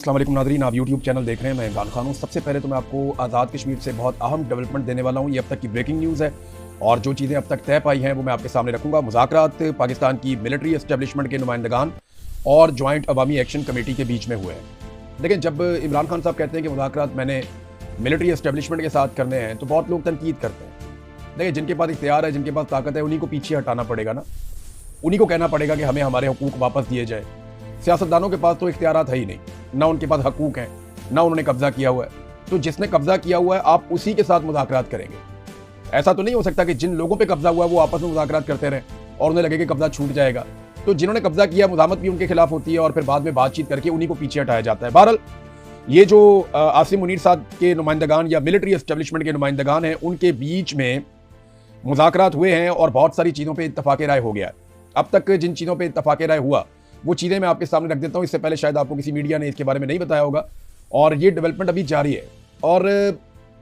अस्सलाम वालेकुम नादरीन, आप यूट्यूब चैनल देख रहे हैं। मैं इमरान खान हूँ। सबसे पहले तो मैं आपको आज़ाद कश्मीर से बहुत अहम डेवलपमेंट देने वाला हूँ। ये अब तक की ब्रेकिंग न्यूज़ है और जो चीज़ें अब तक तय पाई हैं वो मैं आपके सामने रखूँगा। मुज़ाकरात पाकिस्तान की मिलिट्री एस्टेब्लिशमेंट के नुमाइंदगान और जॉइंट अवामी एक्शन कमेटी के बीच में हुए हैं। लेकिन जब इमरान खान साहब कहते हैं कि मुज़ाकरात मैंने मिलिट्री एस्टेब्लिशमेंट के साथ करने हैं तो बहुत लोग तनकीद करते हैं। देखिए, जिनके पास इख्तियार है, जिनके पास ताकत है, उन्हीं को पीछे हटाना पड़ेगा ना। उन्हीं को कहना पड़ेगा कि हमें हमारे हकूक़ वापस दिए जाए। सियासतदानों के पास तो इख्तियारात है ही नहीं, ना उनके पास हकूक़ हैं, ना उन्होंने कब्जा किया हुआ है। तो जिसने कब्जा किया हुआ है आप उसी के साथ मुज़ाकरात करेंगे। ऐसा तो नहीं हो सकता कि जिन लोगों पे कब्जा हुआ है वो आपस में मुज़ाकरात करते रहें और उन्हें लगे कि कब्जा छूट जाएगा। तो जिन्होंने कब्जा किया मुज़ाहमत भी उनके खिलाफ होती है और फिर बाद में बातचीत करके उन्हीं को पीछे हटाया जाता है। बहरहाल, ये जो आसिम मुनीर साहब के नुमाइंदगान या मिलिट्री एस्टेब्लिशमेंट के नुमाइंदगान हैं, उनके बीच में मुज़ाकरात हुए हैं और बहुत सारी चीज़ों पर इत्तफ़ाक़ राय हो गया है। अब तक जिन चीज़ों पर इत्तफ़ाक़ राय हुआ वो चीज़ें मैं आपके सामने रख देता हूँ। इससे पहले शायद आपको किसी मीडिया ने इसके बारे में नहीं बताया होगा और ये डेवलपमेंट अभी जारी है। और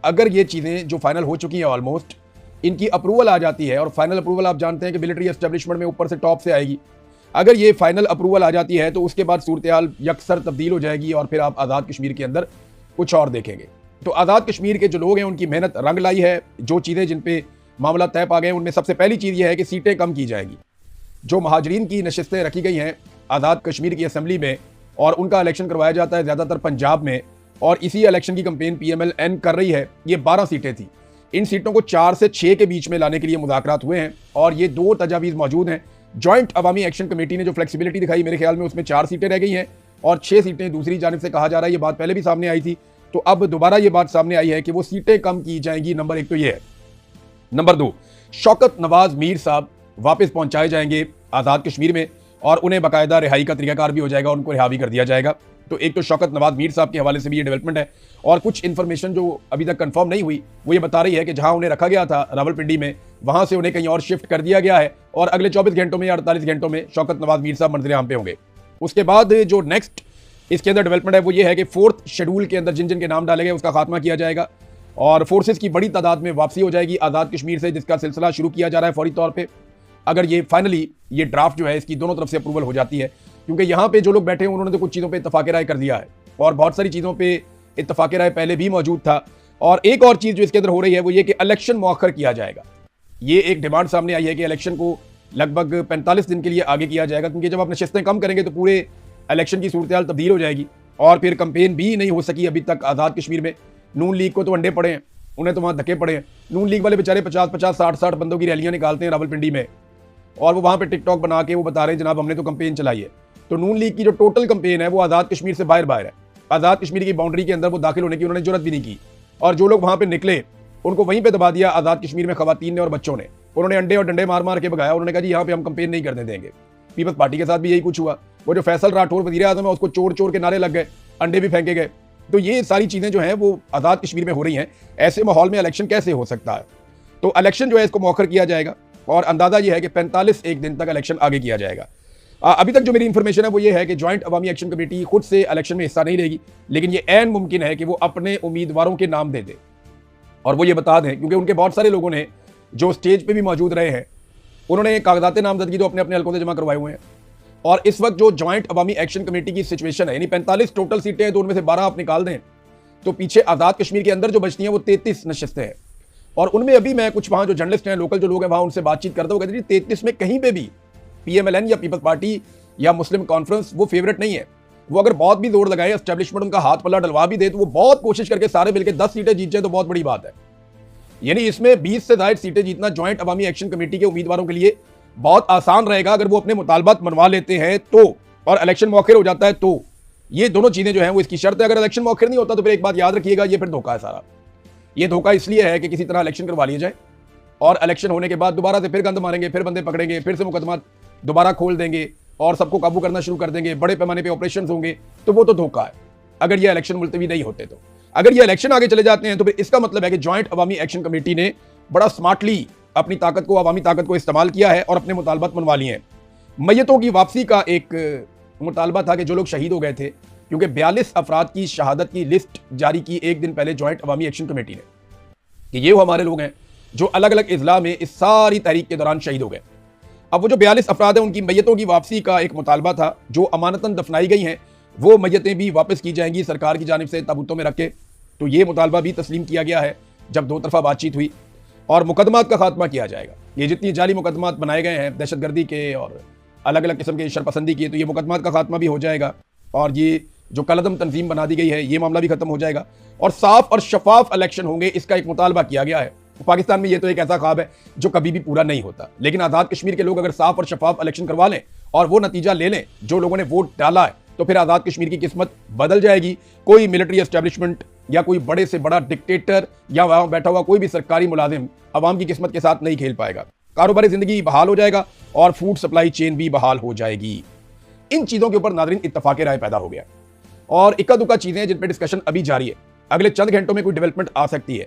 अगर ये चीज़ें जो फाइनल हो चुकी हैं ऑलमोस्ट, इनकी अप्रूवल आ जाती है, और फाइनल अप्रूवल आप जानते हैं कि मिलिट्री एस्टेब्लिशमेंट में ऊपर से टॉप से आएगी। अगर ये फाइनल अप्रूवल आ जाती है तो उसके बाद सूरत-ए-हाल यकसर तब्दील हो जाएगी और फिर आप आज़ाद कश्मीर के अंदर कुछ और देखेंगे। तो आज़ाद कश्मीर के जो लोग हैं उनकी मेहनत रंग लाई है। जो चीज़ें जिन पे मामला तय पा गए उनमें सबसे पहली चीज़ यह है कि सीटें कम की जाएगी। जो महाजरीन की नशिस्तें रखी गई हैं आज़ाद कश्मीर की असम्बली में और उनका इलेक्शन करवाया जाता है ज़्यादातर पंजाब में, और इसी इलेक्शन की कंपेन PMLN कर रही है। ये 12 सीटें थी। इन सीटों को 4 से 6 के बीच में लाने के लिए मुज़ाकरात हुए हैं और ये 2 तजावीज़ मौजूद हैं। जॉइंट अवामी एक्शन कमेटी ने जो फ्लेक्सिबिलिटी दिखाई, मेरे ख्याल में उसमें 4 सीटें रह गई हैं और 6 सीटें दूसरी जानिब से कहा जा रहा है। ये बात पहले भी सामने आई थी, तो अब दोबारा ये बात सामने आई है कि वो सीटें कम की जाएंगी। नंबर 1 तो ये है। नंबर 2, शौकत नवाज मीर साहब वापस पहुंचाए जाएंगे आज़ाद कश्मीर में और उन्हें बाकायदा रिहाई का तरीकाकार भी हो जाएगा, उनको रिहा भी कर दिया जाएगा। तो एक तो शौकत नवाज मीर साहब के हवाले से भी ये डेवलपमेंट है। और कुछ इन्फॉर्मेशन जो अभी तक कंफर्म नहीं हुई वो ये बता रही है कि जहां उन्हें रखा गया था रावलपिंडी में, वहां से उन्हें कहीं और शिफ्ट कर दिया गया है और अगले 24 घंटों में या 48 घंटों में शौकत नवाज मीर साहब मंजर आम पे होंगे। उसके बाद जो नेक्स्ट इसके अंदर डेवलपमेंट है वो ये है कि 4th शेड्यूल के अंदर जिन जिन के नाम डाले गए उसका खात्मा किया जाएगा और फोर्सेज की बड़ी तादाद में वापसी हो जाएगी आज़ाद कश्मीर से, जिसका सिलसिला शुरू किया जा रहा है फौरी तौर पर। अगर ये फाइनली ये ड्राफ्ट जो है इसकी दोनों तरफ से अप्रूवल हो जाती है, क्योंकि यहाँ पे जो लोग बैठे हैं उन्होंने तो कुछ चीज़ों पे इत्तफाक़ राय कर दिया है और बहुत सारी चीज़ों पे इत्तफाक़ राय पहले भी मौजूद था। और एक और चीज़ जो इसके अंदर हो रही है वो ये कि इलेक्शन मौखर किया जाएगा। ये एक डिमांड सामने आई है कि इलेक्शन को लगभग 45 दिन के लिए आगे किया जाएगा, क्योंकि जब आप नशिस्तें कम करेंगे तो पूरे इलेक्शन की सूरत-ए-हाल तब्दील हो जाएगी और फिर कंपेन भी नहीं हो सकी अभी तक आज़ाद कश्मीर में। नून लीग को तो अंडे पड़े हैं, उन्हें तो वहाँ धक्के पड़े हैं। नून लीग वाले बेचारे 50-50, 60-60 बंदों की रैलियाँ निकालते हैं रावलपिंडी में और वो वहाँ पे टिकटॉक बना के वो बता रहे हैं जनाब हमने तो कंपेन चलाई है। तो नून लीग की जो टोटल कंपेन है वो आज़ाद कश्मीर से बाहर है। आज़ाद कश्मीर की बाउंड्री के अंदर वो दाखिल होने की उन्होंने जरूरत भी नहीं की और जो लोग वहाँ पे निकले उनको वहीं पे दबा दिया आज़ाद कश्मीर में खवातीन ने और बच्चों ने। उन्होंने अंडे और डंडे मार मार के भगाया। उन्होंने कहा जी यहाँ पे हम कंपेन नहीं करने देंगे। पीपल्स पार्टी के साथ भी यही कुछ हुआ। वो जो फैसल राठौर वज़ीर आज़म है उसको चोर चोर के नारे लग गए, अंडे भी फेंके गए। तो ये सारी चीज़ें जो हैं वो आज़ाद कश्मीर में हो रही हैं। ऐसे माहौल में इलेक्शन कैसे हो सकता है? तो इलेक्शन जो है इसको मौखर किया जाएगा और अंदाजा ये है कि 45 एक दिन तक इलेक्शन आगे किया जाएगा। अभी तक जो मेरी इंफॉर्मेशन है वो ये है कि जॉइंट अवामी एक्शन कमेटी खुद से इलेक्शन में हिस्सा नहीं लेगी, लेकिन ये ऐन मुमकिन है कि वो अपने उम्मीदवारों के नाम दे दे और वो ये बता दें, क्योंकि उनके बहुत सारे लोगों ने जो स्टेज पे भी मौजूद रहे हैं उन्होंने कागजात नामजदगी तो अपने अपने हल्कों से जमा करवाए हुए हैं। और इस वक्त जो जॉइंट अवामी एक्शन कमेटी की सिचुएशन है, यानी 45 टोटल सीटें हैं तो उनमें से 12 आप निकाल दें तो पीछे आज़ाद कश्मीर के अंदर जो बचती हैं वो 33 नशिस्तें हैं। और उनमें अभी मैं कुछ वहाँ जो जर्नलिस्ट हैं, लोकल जो लोग हैं वहाँ उनसे बातचीत करता हूँ, कहते हैं 33 में कहीं पे भी PMLN या पीपल्स पार्टी या मुस्लिम कॉन्फ्रेंस वो फेवरेट नहीं है। वो अगर बहुत भी जोर लगाए, एस्टेब्लिशमेंट उनका हाथ पल्ला डलवा भी दे तो वो बहुत कोशिश करके सारे मिलकर 10 सीटें जीत जाए तो बहुत बड़ी बात है। यानी इसमें 20 से ज़ायद सीटें जीतना जॉइंट अवामी एक्शन कमेटी के उम्मीदवारों के लिए बहुत आसान रहेगा अगर वो अपने मुतालबात मनवा लेते हैं तो, और इलेक्शन मौखर हो जाता है तो। ये दोनों चीज़ें जो हैं वो इसकी शर्त है। अगर इलेक्शन मौखर नहीं होता तो फिर एक बात याद रखिएगा, ये फिर धोखा है सारा। ये धोखा इसलिए है कि किसी तरह इलेक्शन करवा लिया जाए और इलेक्शन होने के बाद दोबारा से फिर गंद मारेंगे, फिर बंदे पकड़ेंगे, फिर से मुकदमा दोबारा खोल देंगे और सबको काबू करना शुरू कर देंगे, बड़े पैमाने पे ऑपरेशन होंगे। तो वो तो धोखा है अगर ये इलेक्शन मुलतवी नहीं होते तो। अगर ये इलेक्शन आगे चले जाते हैं तो फिर इसका मतलब है कि जॉइंट अवामी एक्शन कमेटी ने बड़ा स्मार्टली अपनी ताकत को, अवामी ताकत को इस्तेमाल किया है और अपने मुतालबात मनवा लिए हैं। मैयतों की वापसी का एक मुतालबा था कि जो लोग शहीद हो गए थे, क्योंकि 42 अफराद की शहादत की लिस्ट जारी की एक दिन पहले जॉइंट अवामी एक्शन कमेटी ने कि ये वो हमारे लोग हैं जो अलग अलग इजला में इस सारी तहरीक के दौरान शहीद हो गए। अब वो जो 42 अफराद हैं उनकी मैयतों की वापसी का एक मुतालबा था जो अमानतन दफनाई गई हैं वो मैयतें भी वापस की जाएंगी सरकार की जानिब से ताबूतों में रख के। तो ये मुतालबा भी तस्लीम किया गया है जब दो तरफा बातचीत हुई, और मुकदमात का खात्मा किया जाएगा। ये जितनी जाली मुकदमात बनाए गए हैं दहशतगर्दी के और अलग अलग किस्म के शरपसंदी के, तो ये मुकदमात का खात्मा भी हो जाएगा, और ये जो कलदम तंजीम बना दी गई है ये मामला भी खत्म हो जाएगा, और साफ और शफाफ इलेक्शन होंगे, इसका एक मुतालबा किया गया है। पाकिस्तान में ये तो एक ऐसा ख्वाब है जो कभी भी पूरा नहीं होता, लेकिन आज़ाद कश्मीर के लोग अगर साफ और शफाफ इलेक्शन करवा लें और वो नतीजा ले लें जो लोगों ने वोट डाला है, तो फिर आज़ाद कश्मीर की किस्मत बदल जाएगी। कोई मिलिट्री एस्टेब्लिशमेंट या कोई बड़े से बड़ा डिक्टेटर या वहां बैठा हुआ कोई भी सरकारी मुलाजिम अवाम की किस्मत के साथ नहीं खेल पाएगा। कारोबारी जिंदगी बहाल हो जाएगा और फूड सप्लाई चेन भी बहाल हो जाएगी। इन चीजों के ऊपर नाज़रीन इत्तफाक राय पैदा हो गया, और इक्का दुक्का चीजें जिन पर डिस्कशन अभी जारी है। अगले चंद घंटों में कोई डेवलपमेंट आ सकती है,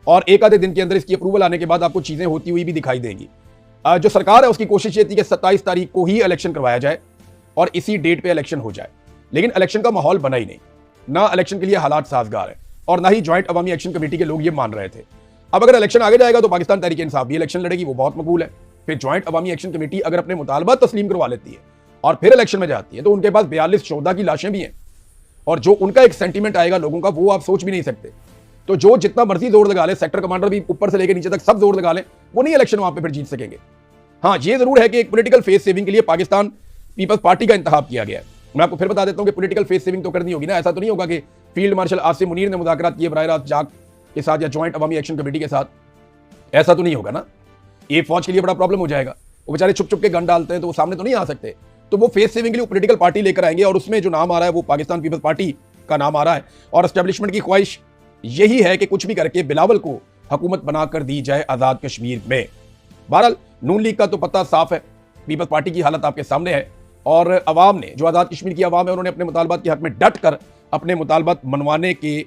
और एक आधे दिन के अंदर इसकी अप्रूवल आने के बाद आपको चीजें होती हुई भी दिखाई देंगी। जो सरकार है उसकी कोशिश ये थी कि 27 तारीख को ही इलेक्शन करवाया जाए और इसी डेट पे इलेक्शन हो जाए, लेकिन इलेक्शन का माहौल बना ही नहीं, ना इलेक्शन के लिए हालात साजगार है, और ना ही ज्वाइंट अवामी एक्शन कमेटी के लोग ये मान रहे थे। अब अगर इलेक्शन आगे जाएगा तो पाकिस्तान तहरीक इंसाफ भी इलेक्शन लड़ेगी, वो बहुत मकबूल है। फिर ज्वाइंट अवामी एक्शन कमेटी अगर अपने मुतालबा तस्लीम करवा लेती है और फिर इलेक्शन में जाती है, तो उनके पास 42 शोधा की लाशें भी हैं, और जो उनका एक सेंटीमेंट आएगा लोगों का, वो आप सोच भी नहीं सकते। तो जो जितना मर्जी जोर लगा ले, सेक्टर कमांडर भी ऊपर से लेकर नीचे तक सब जोर लगा ले, वो नहीं इलेक्शन वहां पे फिर जीत सकेंगे। हाँ, ये जरूर है कि एक पॉलिटिकल फेस सेविंग के लिए पाकिस्तान पीपल्स पार्टी का इंतखाब किया गया है। मैं आपको फिर बता देता हूं कि पॉलिटिकल फेस सेविंग तो करनी होगी ना, ऐसा तो नहीं होगा कि फील्ड मार्शल आसिम मुनीर ने मुज़ाकरात किए बराह रास्त जाग के साथ या ज्वाइंट अवामी एक्शन कमेटी के साथ, ऐसा तो नहीं होगा ना। ये फौज के लिए बड़ा प्रॉब्लम हो जाएगा, वो बेचारे छुप छुप के गन डालते हैं तो वो सामने तो नहीं आ सकते। तो वो फेस सेविंग के लिए पॉलिटिकल पार्टी लेकर आएंगे, और उसमें जो नाम आ रहा है वो पाकिस्तान पीपल्स पार्टी का नाम आ रहा है, और एस्टेब्लिशमेंट की ख्वाहिश यही है कि कुछ भी करके बिलावल को हुकूमत बनाकर दी जाए आज़ाद कश्मीर में। बहरहाल नून लीग का तो पता साफ है, पीपल्स पार्टी की हालत आपके सामने है, और अवाम ने, जो आज़ाद कश्मीर की अवाम है, उन्होंने अपने मुतालबात के हक में डट कर अपने मुतालबात मनवाने के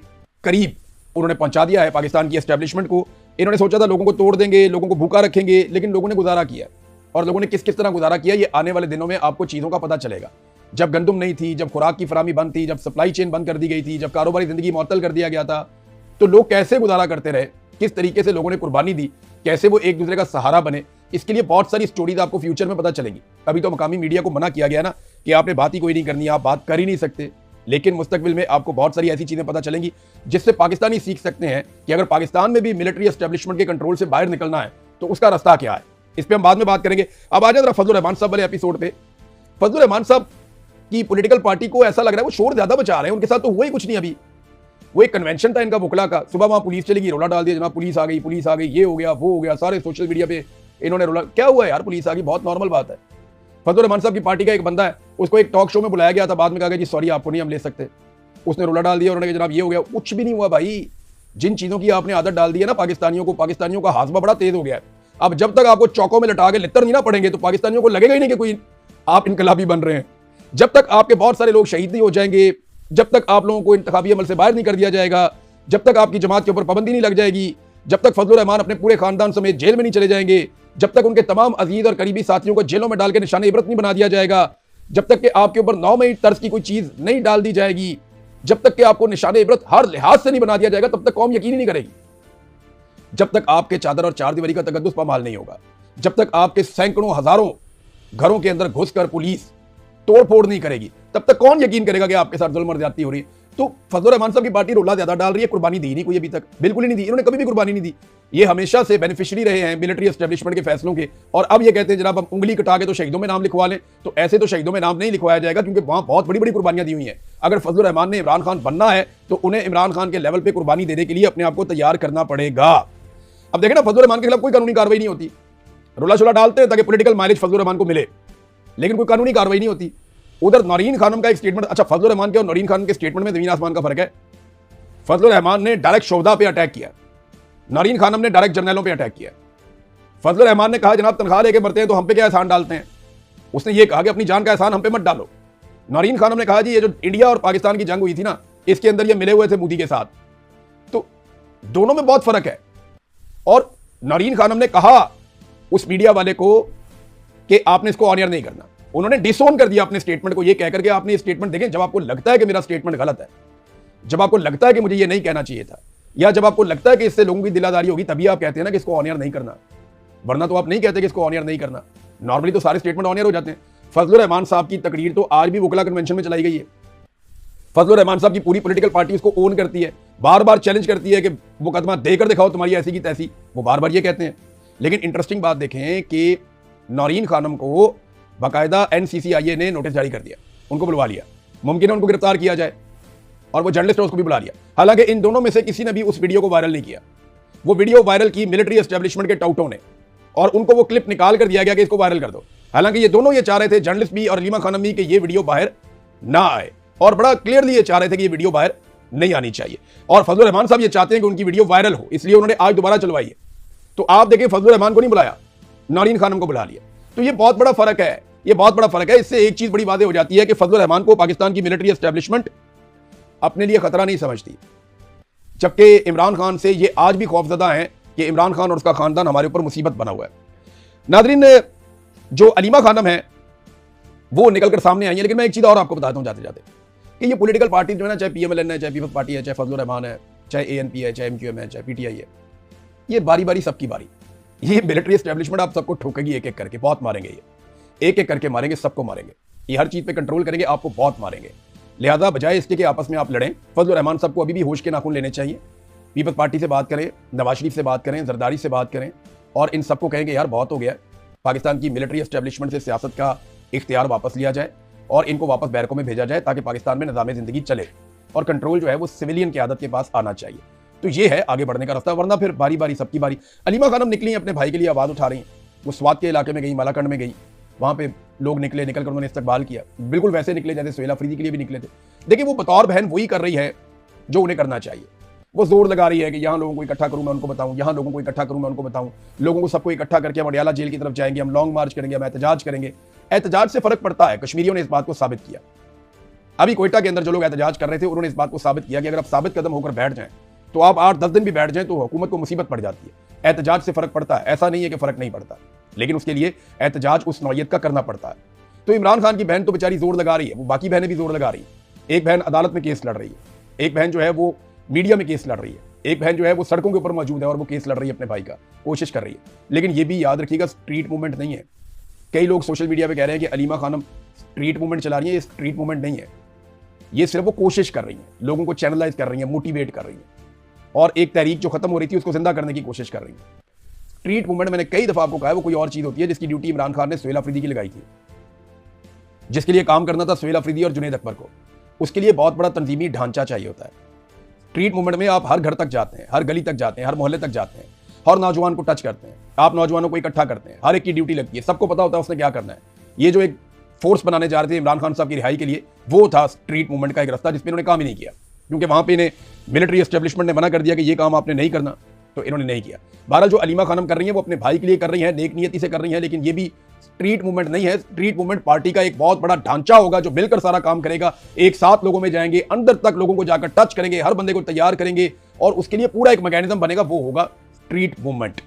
करीब उन्होंने पहुंचा दिया है पाकिस्तान की एस्टेब्लिशमेंट को। इन्होंने सोचा था लोगों को तोड़ देंगे, लोगों को भूखा रखेंगे, लेकिन लोगों ने गुजारा किया, और लोगों ने किस किस तरह गुजारा किया ये आने वाले दिनों में आपको चीज़ों का पता चलेगा। जब गंदुम नहीं थी, जब खुराक की फरामी बंद थी, जब सप्लाई चेन बंद कर दी गई थी, जब कारोबारी जिंदगी मुअत्तल कर दिया गया था, तो लोग कैसे गुजारा करते रहे, किस तरीके से लोगों ने कुर्बानी दी, कैसे वो एक दूसरे का सहारा बने, इसके लिए बहुत सारी स्टोरीज आपको फ्यूचर में पता चलेगी। अभी तो मकामी मीडिया को मना किया गया ना कि आपने बात ही कोई नहीं करनी, आप बात कर ही नहीं सकते, लेकिन मुस्तकबिल में आपको बहुत सारी ऐसी चीजें पता चलेंगी जिससे पाकिस्तानी सीख सकते हैं कि अगर पाकिस्तान में भी मिलिट्री एस्टेब्लिशमेंट के कंट्रोल से बाहर निकलना है तो उसका रास्ता क्या है। इस पर हम बाद में बात करेंगे। अब आ जाए जरा फजलुर रहमान साहब वाले एपिसोड पे। फजलुर रहमान साहब की पॉलिटिकल पार्टी को ऐसा लग रहा है वो शोर ज्यादा बचा रहे हैं, उनके साथ तो हुआ ही कुछ नहीं। अभी वो एक कन्वेंशन था इनका बुकला का, सुबह वहां पुलिस चलेगी, रोला डाल दिया, जनाब पुलिस आ गई, ये हो गया, वो हो गया, सारे सोशल मीडिया पे इन्होंने रोला। क्या हुआ यार, पुलिस आ गई, बहुत नॉर्मल बात है। फजलुर रहमान साहब की पार्टी का एक बंदा है, उसको एक टॉक शो में बुलाया गया था, बाद में कहा गया जी सॉरी आपको नहीं हम ले सकते, उसने रोला डाल दिया, उन्होंने कहा जनाब ये हो गया। कुछ भी नहीं हुआ भाई, जिन चीजों की आपने आदत डाल दी है ना पाकिस्तानियों का हाजमा बड़ा तेज हो गया है। अब जब तक आपको चौकों में लटा के लित्तर नहीं ना पड़ेंगे तो पाकिस्तानियों को लगेगा ही नहीं कि कोई आप इनकलाबी बन रहे हैं। जब तक आपके बहुत सारे लोग शहीद नहीं हो जाएंगे, जब तक आप लोगों को इंतखाबी अमल से बाहर नहीं कर दिया जाएगा, जब तक आपकी जमात के ऊपर पाबंदी नहीं लग जाएगी, जब तक फजलुर रहमान अपने पूरे खानदान समेत जेल में नहीं चले जाएंगे, जब तक उनके तमाम अजीज और करीबी साथियों को जेलों में डाल के निशान इबरत नहीं बना दिया जाएगा, जब तक कि आपके ऊपर 9 मई तर्ज की कोई चीज नहीं डाल दी जाएगी, जब तक कि आपको निशान इबरत हर लिहाज से नहीं बना दिया जाएगा, तब तक कौम यकीन ही नहीं करेगी। जब तक आपके चादर और चार दीवारी का तकद्दुस पामाल नहीं होगा, जब तक आपके सैकड़ों हजारों घरों के अंदर घुसकर पुलिस तोड़ फोड़ नहीं करेगी, तब तक कौन यकीन करेगा कि आपके साथ जुल्म और ज्यादती हो रही है। तो फजलुर रहमान साहब की पार्टी रोला ज्यादा डाल रही है, कुर्बानी दी नहीं कोई अभी तक, बिल्कुल ही नहीं दी, इन्होंने कभी भी कुर्बानी नहीं दी। ये हमेशा से बेनिफिशियरी रहे हैं मिलिट्री एस्टेब्लिशमेंट के फैसलों के, और अब ये कहते हैं जनाब हम उंगली कटा के तो शहीदों में नाम लिखवा लें, तो ऐसे तो शहीदों में नाम नहीं लिखवाया जाएगा, क्योंकि वहां बहुत बड़ी बड़ी कुर्बानियां दी हुई हैं। अगर फजलुर रहमान ने इमरान खान बनना है तो उन्हें इमरान खान के लेवल पे कुर्बानी देने के लिए अपने आप को तैयार करना पड़ेगा। अब देखें ना, फजलुर रहमान के खिलाफ कोई कानूनी कार्रवाई नहीं होती, रोला शोला डालते हैं ताकि पॉलिटिकल माइलेज फजलुर रहमान को मिले, लेकिन कोई कानूनी कार्रवाई नहीं होती। उधर नौरीन खानम का एक स्टेटमेंट, अच्छा फजलुर रहमान के और नौरीन खान के स्टेटमेंट में जमीन आसमान का फर्क है। फजलुर रहमान ने डायरेक्ट शोहदा पे अटैक किया, नौरीन खानम ने डायरेक्ट जर्नलों पे अटैक किया। फजलुर रहमान ने कहा जनाब तनख्वाह लेके मरते हैं तो हम पे क्या एहसान डालते हैं, उसने ये कहा कि अपनी जान का एहसान हम पे मत डालो। नौरीन खानम ने कहा जी ये जो इंडिया और पाकिस्तान की जंग हुई थी ना, इसके अंदर ये मिले हुए थे मोदी के साथ, तो दोनों में बहुत फर्क है। और नौरीन खानम ने कहा उस मीडिया वाले को कि आपने इसको ऑनर नहीं करना, उन्होंने डिसोन कर दिया अपने स्टेटमेंट को, ये कहकर के आपने स्टेटमेंट देखें जब आपको लगता है कि मेरा स्टेटमेंट गलत है, जब आपको लगता है कि मुझे ये नहीं कहना चाहिए था, या जब आपको लगता है कि इससे लोगों की दिलादारी होगी, तभी आप कहते हैं ना कि इसको ऑनर नहीं करना, वरना तो आप नहीं कहते कि इसको ऑनर नहीं करना। नॉर्मली तो सारे स्टेटमेंट ऑनर हो जाते हैं। फजलुर रहमान साहब की तकरीर तो आज भी वकला कन्वेंशन में चलाई गई है, फजलुर रहमान साहब की पूरी पॉलिटिकल पार्टी उसको ओन करती है, बार बार चैलेंज करती है कि मुकदमा देकर दिखाओ तुम्हारी ऐसी की तैसी, वो बार बार ये कहते हैं। लेकिन इंटरेस्टिंग बात देखें कि नौरीन खानम को बाकायदा NCCIA ने नोटिस जारी कर दिया, उनको बुलवा लिया, मुमकिन है उनको गिरफ्तार किया जाए, और वो जर्नलिस्ट है उसको भी बुला लिया। हालांकि इन दोनों में से किसी ने भी उस वीडियो को वायरल नहीं किया। वो वीडियो वायरल की मिलिट्री एस्टेब्लिशमेंट के टाउटों ने, और उनको वो क्लिप निकाल कर दिया गया कि इसको वायरल कर दो। हालांकि ये दोनों ये चाह रहे थे, जर्नलिस्ट भी और अलीमा खानम भी, कि ये वीडियो बाहर ना आए, और बड़ा क्लियरली ये चाह रहे थे कि ये वीडियो बाहर नहीं आनी चाहिए। और फजलुर रहमान साहब ये चाहते हैं कि उनकी वीडियो वायरल हो, इसलिए उन्होंने आज दोबारा चलवाई है। तो आप देखें, फजलुर रहमान को नहीं बुलाया, नौरीन खानम को बुला लिया। तो ये बहुत बड़ा फर्क है, ये बहुत बड़ा फर्क है। इससे एक चीज बड़ी वादे हो जाती है कि फजलुर रहमान को पाकिस्तान की मिलिट्री एस्टेब्लिशमेंट अपने लिए खतरा नहीं समझती, जबकि इमरान खान से ये आज भी खौफजदा हैं कि इमरान खान और उसका खानदान हमारे ऊपर मुसीबत बना हुआ है। नाज़रीन, जो अलीमा खानम है वो निकलकर सामने आई है। लेकिन मैं एक चीज और आपको बताता हूं जाते जाते, कि ये पॉलिटिकल पार्टी जो है ना, चाहे PMLN है, चाहे पीपल्स पार्टी है, चाहे फजलुर रहमान है, चाहे ANP है, चाहे MQM है, चाहे PTI है, ये बारी बारी सबकी बारी, ये मिलिट्री एस्टेब्लिशमेंट आप सबको ठोकेगी एक एक करके, बहुत मारेंगे, ये एक एक करके मारेंगे, सबको मारेंगे, ये हर चीज पे कंट्रोल करेंगे, आपको बहुत मारेंगे। लिहाजा बजाय इसके कि आपस में आप लड़ें, फजलुर रहमान साहब को अभी भी होश के नाखून लेने चाहिए। पीपल्स पार्टी से बात करें, नवाज शरीफ से बात करें, जरदारी से बात करें, और इन सबको कहेंगे यार बहुत हो गया, पाकिस्तान की मिलिट्री एस्टेब्लिशमेंट से सियासत का इख्तियार वापस लिया जाए और इनको वापस बैरकों में भेजा जाए, ताकि पाकिस्तान में निज़ाम ज़िंदगी चले और कंट्रोल जो है वो सिविलियन की आदत के पास आना चाहिए। तो ये है आगे बढ़ने का रास्ता, वरना फिर बारी बारी सबकी बारी। अलीमा खानम निकली अपने भाई के लिए आवाज़ उठा रही हैं, वो स्वात के इलाके में गई, मालाकंड में गई, वहाँ पे लोग निकल कर उन्होंने इस्तकबाल किया, बिल्कुल वैसे निकले जैसे सुहेल अफरीदी के लिए भी निकले थे। देखिए, वो बतौर बहन वही कर रही है जो उन्हें करना चाहिए। वो जोर लगा रही है कि यहाँ लोगों को इकट्ठा करूँ मैं उनको बताऊँ, यहाँ लोगों को इकट्ठा करूँ मैं उनको बताऊँ, लोगों को सबको इकट्ठा करके हम अडियाला जेल की तरफ जाएंगे, हम लॉन्ग मार्च करेंगे, हम एहतजाज करेंगे। एहतजाज से फर्क पड़ता है, कश्मीरियों ने इस बात को साबित किया। अभी कोयटा के अंदर जो लोग एहतजाज कर रहे थे, उन्होंने इस बात को साबित किया कि अगर आप साबित कदम होकर बैठ जाएं, तो आप 8-10 दिन भी बैठ जाएं तो हुकूमत को मुसीबत पड़ जाती है। एहतजाज से फर्क पड़ता है, ऐसा नहीं है कि फर्क नहीं पड़ता, लेकिन उसके लिए एहतजाज उस नौयत का करना पड़ता है। तो इमरान खान की बहन तो बेचारी जोर लगा रही है, वो बाकी बहनें भी जोर लगा रही है। एक बहन अदालत में केस लड़ रही है, एक बहन जो है वो मीडिया में केस लड़ रही है, एक बहन जो है वो सड़कों के ऊपर मौजूद है और वो केस लड़ रही है अपने भाई का, कोशिश कर रही है। लेकिन ये भी याद रखिएगा, स्ट्रीट मूवमेंट नहीं है। कई लोग सोशल मीडिया पे कह रहे हैं कि अलीमा खानम स्ट्रीट मूवमेंट चला रही है, ये स्ट्रीट मूवमेंट नहीं है, ये सिर्फ वो कोशिश कर रही है, लोगों को चैनलाइज कर रही है, मोटिवेट कर रही है, और एक तहरीक जो खत्म हो रही थी उसको जिंदा करने की कोशिश कर रही है। स्ट्रीट मूवमेंट, मैंने कई दफा आपको कहा है, वो कोई और चीज होती है जिसकी ड्यूटी इमरान खान ने सुहेल अफरीदी की लगाई थी, जिसके लिए काम करना था सुहेल अफरीदी और जुनैद अकबर को। उसके लिए बहुत बड़ा तंजीमी ढांचा चाहिए होता है। स्ट्रीट मूवमेंट में आप हर घर तक जाते हैं, हर गली तक जाते हैं, हर मोहल्ले तक जाते हैं, हर नौजवान को टच करते हैं, आप नौजवानों को इकट्ठा करते हैं, हर एक की ड्यूटी लगती है, सबको पता होता है उसने क्या करना है। ये जो एक फोर्स बनाने जा रहे थे इमरान खान साहब की रिहाई के लिए, वो था स्ट्रीट मूवमेंट का एक रास्ता, जिसमें इन्होंने काम ही नहीं किया, क्योंकि वहां पे इन्हें मिलिट्री एस्टेब्लिशमेंट ने मना कर दिया कि ये काम आपने नहीं करना, तो इन्होंने नहीं किया। बहरहाल जो अलीमा खानम कर रही है वो अपने भाई के लिए कर रही है, नेक नियति से कर रही है, लेकिन ये भी स्ट्रीट मूवमेंट नहीं है। स्ट्रीट मूवमेंट पार्टी का एक बहुत बड़ा ढांचा होगा जो मिलकर सारा काम करेगा, एक साथ लोगों में जाएंगे, अंदर तक लोगों को जाकर टच करेंगे, हर बंदे को तैयार करेंगे, और उसके लिए पूरा एक मैकेनिज्म बनेगा, वो होगा स्ट्रीट मूवमेंट।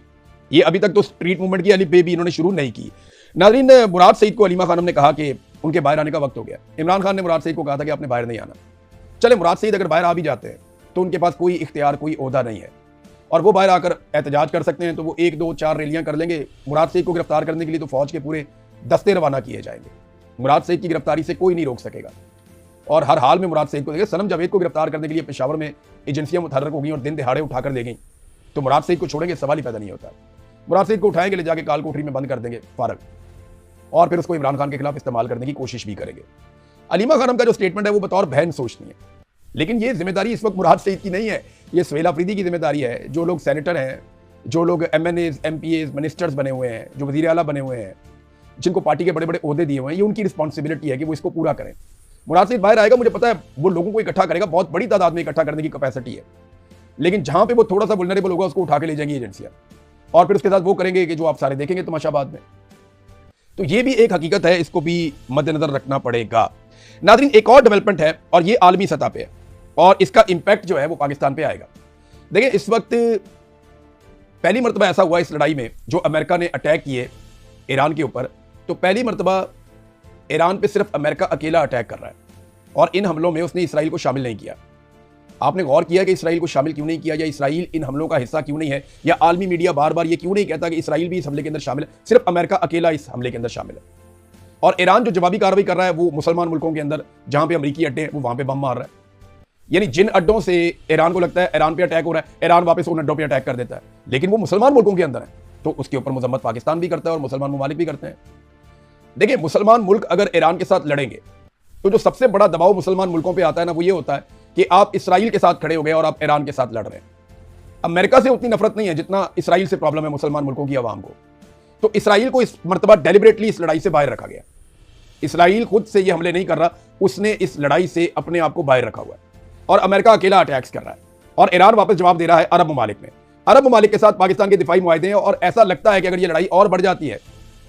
ये अभी तक तो स्ट्रीट मूवमेंट की अलिफ बे भी इन्होंने शुरू नहीं की। नाज़रीन, मुराद सईद को अलीमा खानम ने कहा कि उनके बाहर आने का वक्त हो गया। इमरान खान ने मुराद सईद को कहा था कि आपने बाहर नहीं आना। चले, मुराद सईद अगर बाहर आ भी जाते हैं तो उनके पास कोई इख्तियार, कोई ओहदा नहीं है, और वो बाहर आकर एहतजाज कर सकते हैं, तो वो 1-2-4 रैलियां कर लेंगे। मुराद सईद को गिरफ्तार करने के लिए तो फौज के पूरे दस्ते रवाना किए जाएंगे। मुराद सईद की गिरफ्तारी से कोई नहीं रोक सकेगा, और हर हाल में मुराद सईद को देखिए, सनम जावेद को गिरफ्तार करने के लिए पेशावर में एजेंसियां मुतहर्रिक हो गई और दिन दिहाड़े उठाकर ले गई, तो मुराद सईद को छोड़ेंगे, सवाल ही पैदा नहीं होता। मुराद सईद को उठाएंगे, ले जाके काल कोठरी में बंद कर देंगे फारग, और फिर उसको इमरान खान के खिलाफ इस्तेमाल करने की कोशिश भी करेंगे। अलीमा खानम का जो स्टेटमेंट है वो बतौर बहन सोचनी है, लेकिन ये जिम्मेदारी इस वक्त मुराद सईद की नहीं है, ये सुहेल अफरीदी की जिम्मेदारी है। जो लोग सेनेटर हैं, जो लोग MNAs, MPAs, मिनिस्टर्स बने हुए हैं, जो वज़ीर आला बने हुए हैं, जिनको पार्टी के बड़े बड़े ओहदे दिए हुए हैं, ये उनकी रिस्पॉन्सिबिलिटी है कि वो इसको पूरा करें। मुराद सईद बाहर आएगा, मुझे पता है वो लोगों को इकट्ठा करेगा, बहुत बड़ी तादाद में इकट्ठा करने की कैपेसिटी है, लेकिन जहां पे वो थोड़ा सा वल्नरेबल होगा उसको उठा के ले जाएंगी एजेंसियां, और फिर उसके साथ वो करेंगे कि जो आप सारे देखेंगे तमाशा बाद में। तो ये भी एक हकीकत है, इसको भी मद्देनजर रखना पड़ेगा। नाज़रीन, एक और डेवलपमेंट है, और ये आलमी सतह पे है, और इसका इंपैक्ट जो है वो पाकिस्तान पे आएगा। देखिए, इस वक्त पहली मरतबा ऐसा हुआ इस लड़ाई में, जो अमेरिका ने अटैक किए ईरान के ऊपर, तो पहली मरतबा ईरान पे सिर्फ अमेरिका अकेला अटैक कर रहा है, और इन हमलों में उसने इसराइल को शामिल नहीं किया। आपने गौर किया कि इसराइल को शामिल क्यों नहीं किया, या इसराइल इन हमलों का हिस्सा क्यों नहीं है, या आलमी मीडिया बार बार ये क्यों नहीं कहता कि इसराइल भी इस हमले के अंदर शामिल है, सिर्फ अमेरिका अकेला इस हमले के अंदर शामिल है। और ईरान जो जवाबी कार्रवाई कर रहा है वो मुसलमान मुल्कों के अंदर जहां पे अमेरिकी अड्डे हैं वो वहां पे बम मार रहा है। यानी जिन अड्डों से ईरान को लगता है ईरान पे अटैक हो रहा है, ईरान वापस उन अड्डों पे अटैक कर देता है, लेकिन वो मुसलमान मुल्कों के अंदर है, तो उसके ऊपर मजम्मत पाकिस्तान भी करता है और मुसलमान ममालिक भी करते हैं। देखिए, मुसलमान मुल्क अगर ईरान के साथ लड़ेंगे तो जो सबसे बड़ा दबाव मुसलमान मुल्कों पर आता है ना, वो ये होता है कि आप इसराइल के साथ खड़े हो गए और आप ईरान के साथ लड़ रहे हैं। अमेरिका से उतनी नफरत नहीं है जितना इसराइल से प्रॉब्लम है मुसलमान मुल्कों की आवाम को। तो इसराइल को इस मर्तबा डेलिबरेटली इस लड़ाई से बाहर रखा गया। इसराइल खुद से ये हमले नहीं कर रहा, उसने इस लड़ाई से अपने आप को बाहर रखा हुआ है और अमेरिका अकेला अटैक्स कर रहा है और ईरान वापस जवाब दे रहा है अरब ममालिक में। अरब ममालिक के साथ पाकिस्तान के दिफाई मुआहदे हैं और ऐसा लगता है कि अगर ये लड़ाई और बढ़ जाती है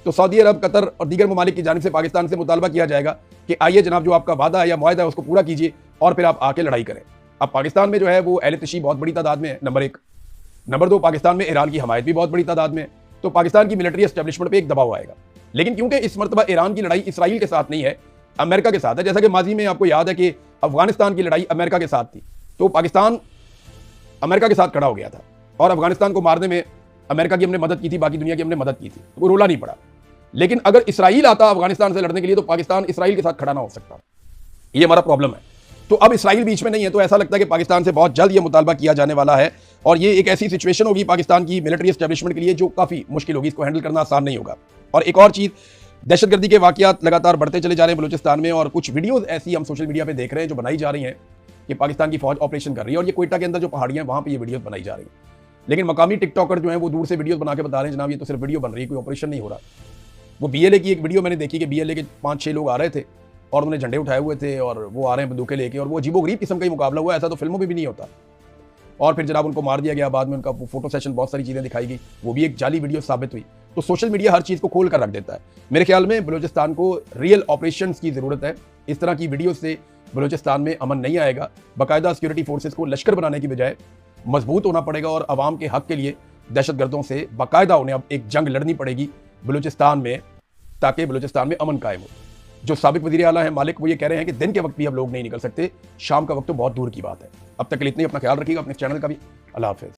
तो सऊदी अरब, कतर और दीगर ममालिक की जानिब से पाकिस्तान से मुतालबा किया जाएगा कि आइए जनाब, जो आपका वादा है या मुआहदा है उसको पूरा कीजिए और फिर आप आके लड़ाई करें। अब पाकिस्तान में जो है वो अहले तशी बहुत बड़ी तादाद में है, नंबर 1। नंबर 2, पाकिस्तान में ईरान की हमायत भी बहुत बड़ी तादाद में है, तो पाकिस्तान की मिलिट्री एस्टेब्लिशमेंट पे एक दबाव आएगा। लेकिन क्योंकि इस मरतबा ईरान की लड़ाई इसराइल के साथ नहीं है, अमेरिका के साथ है, जैसा कि माजी में आपको याद है कि अफगानिस्तान की लड़ाई अमेरिका के साथ थी, तो पाकिस्तान अमेरिका के साथ खड़ा हो गया था और अफगानिस्तान को मारने में अमेरिका की हमने मदद की थी, बाकी दुनिया की हमने मदद की थी, वो रोला नहीं पड़ा। लेकिन अगर इसराइल आता अफगानिस्तान से लड़ने के लिए तो पाकिस्तान इसराइल के साथ खड़ा ना हो सकता। ये हमारा प्रॉब्लम है। तो अब इसराइल बीच में नहीं है, तो ऐसा लगता है कि पाकिस्तान से बहुत जल्द ये मुतालबा किया जाने वाला है और ये एक ऐसी सिचुएशन होगी पाकिस्तान की मिलिट्री एस्टेब्लिशमेंट के लिए जो काफ़ी मुश्किल होगी, इसको हैंडल करना आसान नहीं होगा। और एक और चीज़, दहशतगर्दी के वाक़यात लगातार बढ़ते चले जा रहे हैं बलूचिस्तान में और कुछ वीडियोज़ ऐसी हम सोशल मीडिया पर देख रहे हैं जो बनाई जा रही हैं कि पाकिस्तान की फौज ऑपरेशन कर रही है और ये कोयटा के अंदर जो पहाड़ियाँ हैं वहाँ पर ये वीडियोज़ बनाई जा रही हैं। लेकिन मकामी टिकटॉकर जो है वो दूर से वीडियोज़ बना के बता रहे हैं जनाब ये तो सिर्फ वीडियो बन रही है, कोई ऑपरेशन नहीं हो रहा। वो BLA की एक वीडियो मैंने देखी कि BLA के 5-6 लोग आ रहे थे और उन्होंने झंडे उठाए हुए थे और वो आ रहे हैं बंदूकें लेके और वो अजीबोगरीब किस्म का ही मुकाबला हुआ, ऐसा तो फिल्मों में भी नहीं होता। और फिर जनाब उनको मार दिया गया, बाद में उनका फोटो सेशन, बहुत सारी चीज़ें दिखाई गई, वो भी एक जाली वीडियो साबित हुई। तो सोशल मीडिया हर चीज़ को खोल कर रख देता है। मेरे ख्याल में बलूचिस्तान को रियल ऑपरेशन की ज़रूरत है। इस तरह की वीडियो से बलूचिस्तान में अमन नहीं आएगा। बाकायदा सिक्योरिटी फोर्सेज को लश्कर बनाने की बजाय मजबूत होना पड़ेगा और आवाम के हक के लिए दहशतगर्दों से बाकायदा उन्हें अब एक जंग लड़नी पड़ेगी बलूचिस्तान में, ताकि बलूचिस्तान में अमन कायम हो। जो साबिक वज़ीर आला हैं मालिक, वो ये कह रहे हैं कि दिन के वक्त भी अब लोग नहीं निकल सकते, शाम का वक्त तो बहुत दूर की बात है। अब तक के लिए इतनी, अपना ख्याल रखिएगा, अपने चैनल का भी। अल्लाह हाफ़िज़।